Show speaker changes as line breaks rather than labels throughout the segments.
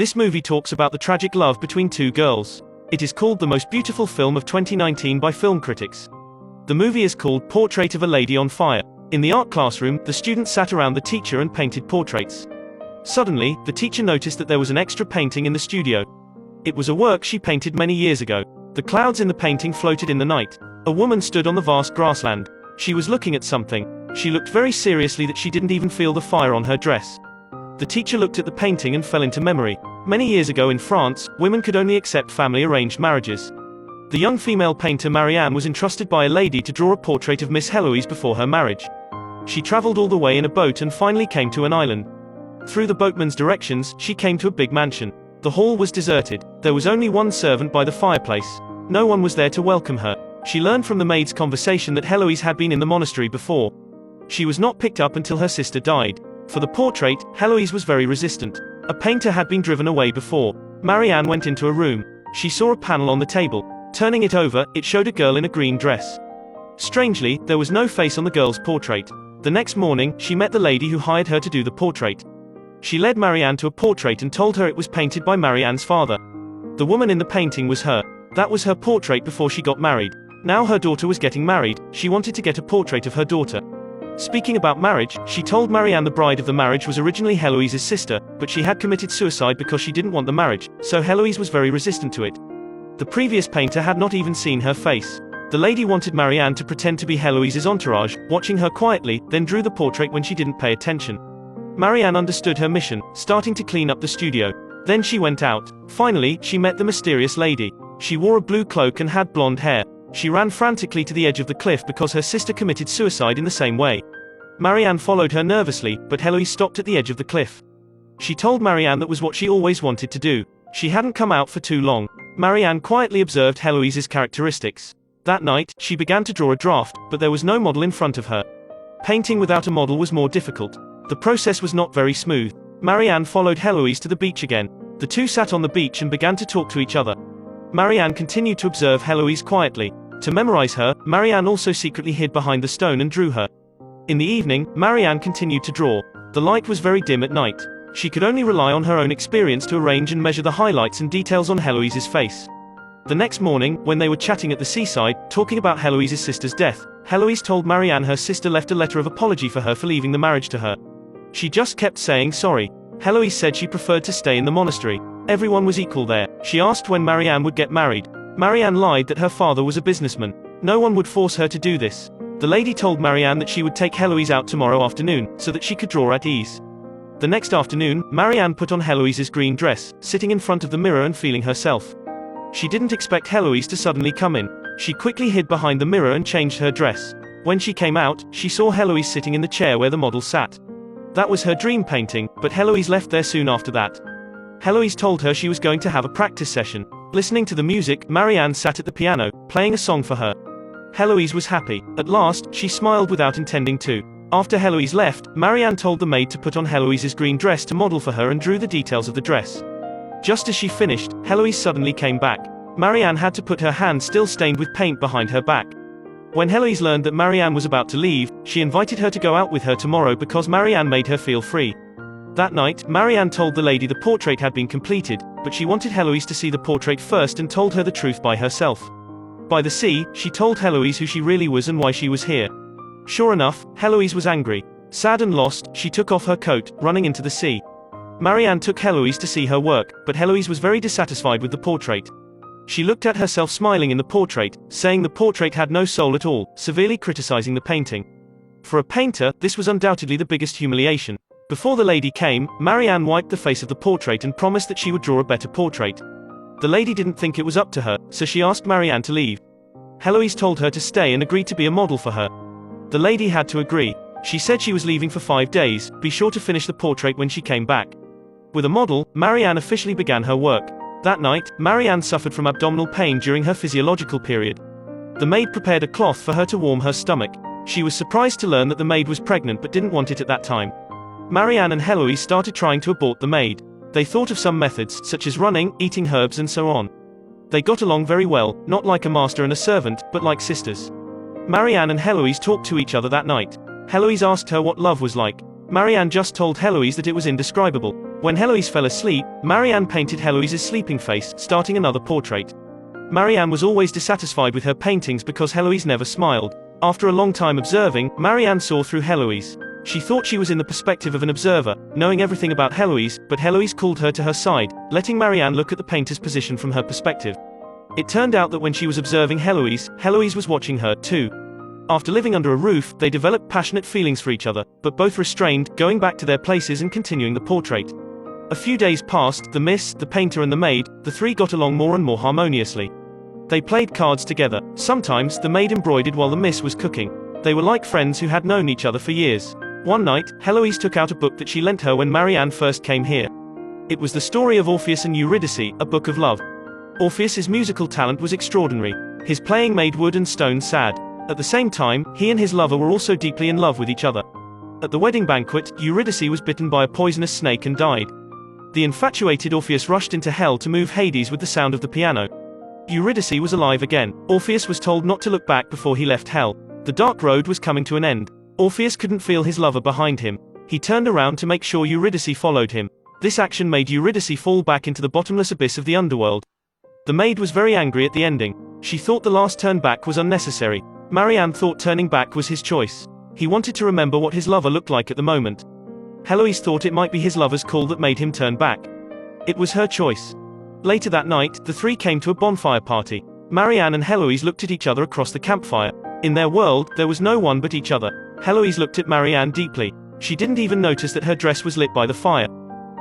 This movie talks about the tragic love between two girls. It is called the most beautiful film of 2019 by film critics. The movie is called Portrait of a Lady on Fire. In the art classroom, the students sat around the teacher and painted portraits. Suddenly, the teacher noticed that there was an extra painting in the studio. It was a work she painted many years ago. The clouds in the painting floated in the night. A woman stood on the vast grassland. She was looking at something. She looked very seriously that she didn't even feel the fire on her dress. The teacher looked at the painting and fell into memory. Many years ago in France, women could only accept family-arranged marriages. The young female painter Marianne was entrusted by a lady to draw a portrait of Miss Heloise before her marriage. She traveled all the way in a boat and finally came to an island. Through the boatman's directions, she came to a big mansion. The hall was deserted. There was only one servant by the fireplace. No one was there to welcome her. She learned from the maid's conversation that Heloise had been in the monastery before. She was not picked up until her sister died. For the portrait, Heloise was very resistant. A painter had been driven away before. Marianne went into a room. She saw a panel on the table. Turning it over, it showed a girl in a green dress. Strangely, there was no face on the girl's portrait. The next morning, she met the lady who hired her to do the portrait. She led Marianne to a portrait and told her it was painted by Marianne's father. The woman in the painting was her. That was her portrait before she got married. Now her daughter was getting married. She wanted to get a portrait of her daughter. Speaking about marriage, she told Marianne the bride of the marriage was originally Heloise's sister, but she had committed suicide because she didn't want the marriage, so Heloise was very resistant to it. The previous painter had not even seen her face. The lady wanted Marianne to pretend to be Heloise's entourage, watching her quietly, then drew the portrait when she didn't pay attention. Marianne understood her mission, starting to clean up the studio. Then she went out. Finally, she met the mysterious lady. She wore a blue cloak and had blonde hair. She ran frantically to the edge of the cliff because her sister committed suicide in the same way. Marianne followed her nervously, but Heloise stopped at the edge of the cliff. She told Marianne that was what she always wanted to do. She hadn't come out for too long. Marianne quietly observed Heloise's characteristics. That night, she began to draw a draft, but there was no model in front of her. Painting without a model was more difficult. The process was not very smooth. Marianne followed Heloise to the beach again. The two sat on the beach and began to talk to each other. Marianne continued to observe Heloise quietly. To memorize her, Marianne also secretly hid behind the stone and drew her. In the evening, Marianne continued to draw. The light was very dim at night. She could only rely on her own experience to arrange and measure the highlights and details on Heloise's face. The next morning, when they were chatting at the seaside, talking about Heloise's sister's death, Heloise told Marianne her sister left a letter of apology for her for leaving the marriage to her. She just kept saying sorry. Heloise said she preferred to stay in the monastery. Everyone was equal there. She asked when Marianne would get married. Marianne lied that her father was a businessman. No one would force her to do this. The lady told Marianne that she would take Heloise out tomorrow afternoon, so that she could draw at ease. The next afternoon, Marianne put on Heloise's green dress, sitting in front of the mirror and feeling herself. She didn't expect Heloise to suddenly come in. She quickly hid behind the mirror and changed her dress. When she came out, she saw Heloise sitting in the chair where the model sat. That was her dream painting, but Heloise left there soon after that. Heloise told her she was going to have a practice session. Listening to the music, Marianne sat at the piano, playing a song for her. Heloise was happy. At last, she smiled without intending to. After Heloise left, Marianne told the maid to put on Heloise's green dress to model for her and drew the details of the dress. Just as she finished, Heloise suddenly came back. Marianne had to put her hand still stained with paint behind her back. When Heloise learned that Marianne was about to leave, she invited her to go out with her tomorrow because Marianne made her feel free. That night, Marianne told the lady the portrait had been completed, but she wanted Heloise to see the portrait first and told her the truth by herself. By the sea, she told Heloise who she really was and why she was here. Sure enough, Heloise was angry. Sad and lost, she took off her coat, running into the sea. Marianne took Heloise to see her work, but Heloise was very dissatisfied with the portrait. She looked at herself smiling in the portrait, saying the portrait had no soul at all, severely criticizing the painting. For a painter, this was undoubtedly the biggest humiliation. Before the lady came, Marianne wiped the face of the portrait and promised that she would draw a better portrait. The lady didn't think it was up to her, so she asked Marianne to leave. Heloise told her to stay and agreed to be a model for her. The lady had to agree. She said she was leaving for 5 days, be sure to finish the portrait when she came back. With a model, Marianne officially began her work. That night, Marianne suffered from abdominal pain during her physiological period. The maid prepared a cloth for her to warm her stomach. She was surprised to learn that the maid was pregnant but didn't want it at that time. Marianne and Heloise started trying to abort the maid. They thought of some methods, such as running, eating herbs and so on. They got along very well, not like a master and a servant, but like sisters. Marianne and Heloise talked to each other that night. Heloise asked her what love was like. Marianne just told Heloise that it was indescribable. When Heloise fell asleep, Marianne painted Heloise's sleeping face, starting another portrait. Marianne was always dissatisfied with her paintings because Heloise never smiled. After a long time observing, Marianne saw through Heloise. She thought she was in the perspective of an observer, knowing everything about Heloise, but Heloise called her to her side, letting Marianne look at the painter's position from her perspective. It turned out that when she was observing Heloise, Heloise was watching her, too. After living under a roof, they developed passionate feelings for each other, but both restrained, going back to their places and continuing the portrait. A few days passed, the miss, the painter and the maid, the three got along more and more harmoniously. They played cards together. Sometimes, the maid embroidered while the miss was cooking. They were like friends who had known each other for years. One night, Heloise took out a book that she lent her when Marianne first came here. It was the story of Orpheus and Eurydice, a book of love. Orpheus's musical talent was extraordinary. His playing made wood and stone sad. At the same time, he and his lover were also deeply in love with each other. At the wedding banquet, Eurydice was bitten by a poisonous snake and died. The infatuated Orpheus rushed into hell to move Hades with the sound of the piano. Eurydice was alive again. Orpheus was told not to look back before he left hell. The dark road was coming to an end. Orpheus couldn't feel his lover behind him. He turned around to make sure Eurydice followed him. This action made Eurydice fall back into the bottomless abyss of the underworld. The maid was very angry at the ending. She thought the last turn back was unnecessary. Marianne thought turning back was his choice. He wanted to remember what his lover looked like at the moment. Heloise thought it might be his lover's call that made him turn back. It was her choice. Later that night, the three came to a bonfire party. Marianne and Heloise looked at each other across the campfire. In their world, there was no one but each other. Heloise looked at Marianne deeply. She didn't even notice that her dress was lit by the fire.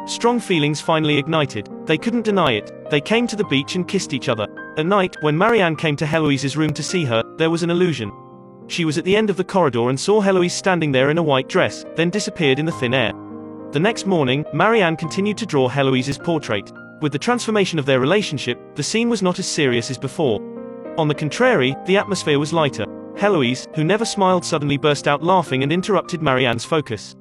Strong feelings finally ignited. They couldn't deny it. They came to the beach and kissed each other. At night, when Marianne came to Heloise's room to see her, there was an illusion. She was at the end of the corridor and saw Heloise standing there in a white dress, then disappeared in the thin air. The next morning, Marianne continued to draw Heloise's portrait. With the transformation of their relationship, the scene was not as serious as before. On the contrary, the atmosphere was lighter. Heloise, who never smiled, suddenly burst out laughing and interrupted Marianne's focus.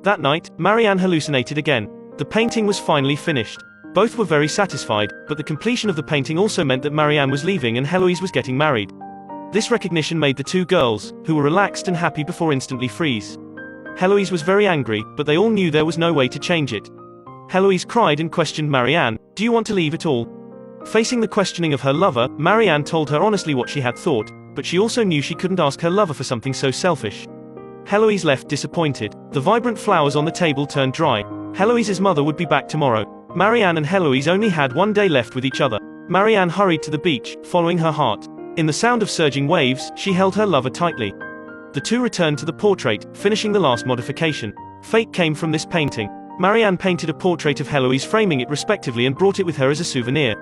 That night, Marianne hallucinated again. The painting was finally finished. Both were very satisfied, but the completion of the painting also meant that Marianne was leaving and Heloise was getting married. This recognition made the two girls, who were relaxed and happy before, instantly freeze. Heloise was very angry, but they all knew there was no way to change it. Heloise cried and questioned Marianne, "Do you want to leave at all?" Facing the questioning of her lover, Marianne told her honestly what she had thought, but she also knew she couldn't ask her lover for something so selfish. Heloise left disappointed. The vibrant flowers on the table turned dry. Heloise's mother would be back tomorrow. Marianne and Heloise only had one day left with each other. Marianne hurried to the beach, following her heart. In the sound of surging waves, she held her lover tightly. The two returned to the portrait, finishing the last modification. Fate came from this painting. Marianne painted a portrait of Heloise, framing it respectively, and brought it with her as a souvenir.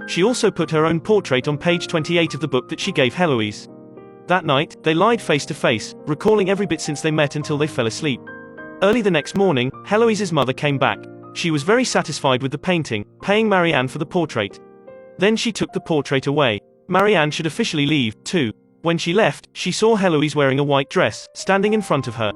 She also put her own portrait on page 28 of the book that she gave Heloise. That night, they lied face to face, recalling every bit since they met until they fell asleep. Early the next morning, Heloise's mother came back. She was very satisfied with the painting, paying Marianne for the portrait. Then she took the portrait away. Marianne should officially leave, too. When she left, she saw Heloise wearing a white dress, standing in front of her.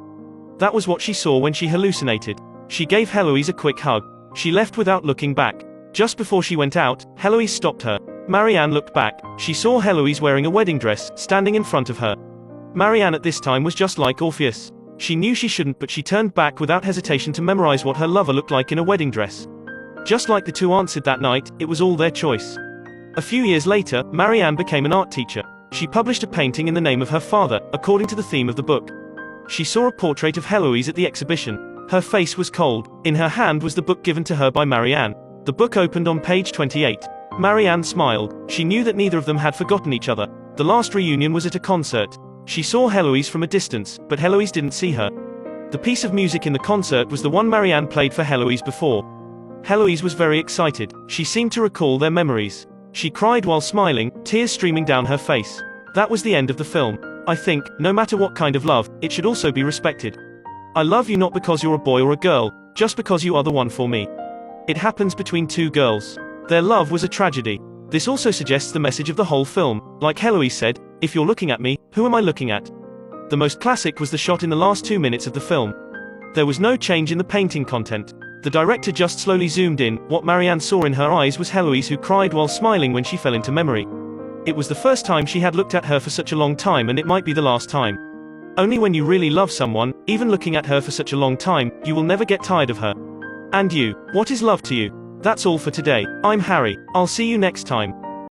That was what she saw when she hallucinated. She gave Heloise a quick hug. She left without looking back. Just before she went out, Heloise stopped her. Marianne looked back. She saw Heloise wearing a wedding dress, standing in front of her. Marianne at this time was just like Orpheus. She knew she shouldn't, but she turned back without hesitation to memorize what her lover looked like in a wedding dress. Just like the two answered that night, it was all their choice. A few years later, Marianne became an art teacher. She published a painting in the name of her father, according to the theme of the book. She saw a portrait of Heloise at the exhibition. Her face was cold. In her hand was the book given to her by Marianne. The book opened on page 28. Marianne smiled. She knew that neither of them had forgotten each other. The last reunion was at a concert. She saw Heloise from a distance, but Heloise didn't see her. The piece of music in the concert was the one Marianne played for Heloise before. Heloise was very excited. She seemed to recall their memories. She cried while smiling, tears streaming down her face. That was the end of the film. I think, no matter what kind of love, it should also be respected. I love you not because you're a boy or a girl, just because you are the one for me. It happens between two girls. Their love was a tragedy. This also suggests the message of the whole film. Like Heloise said, "If you're looking at me, who am I looking at?" The most classic was the shot in the last 2 minutes of the film. There was no change in the painting content. The director just slowly zoomed in. What Marianne saw in her eyes was Heloise, who cried while smiling when she fell into memory. It was the first time she had looked at her for such a long time, and it might be the last time. Only when you really love someone, even looking at her for such a long time, you will never get tired of her. And you, what is love to you? That's all for today. I'm Harry. I'll see you next time.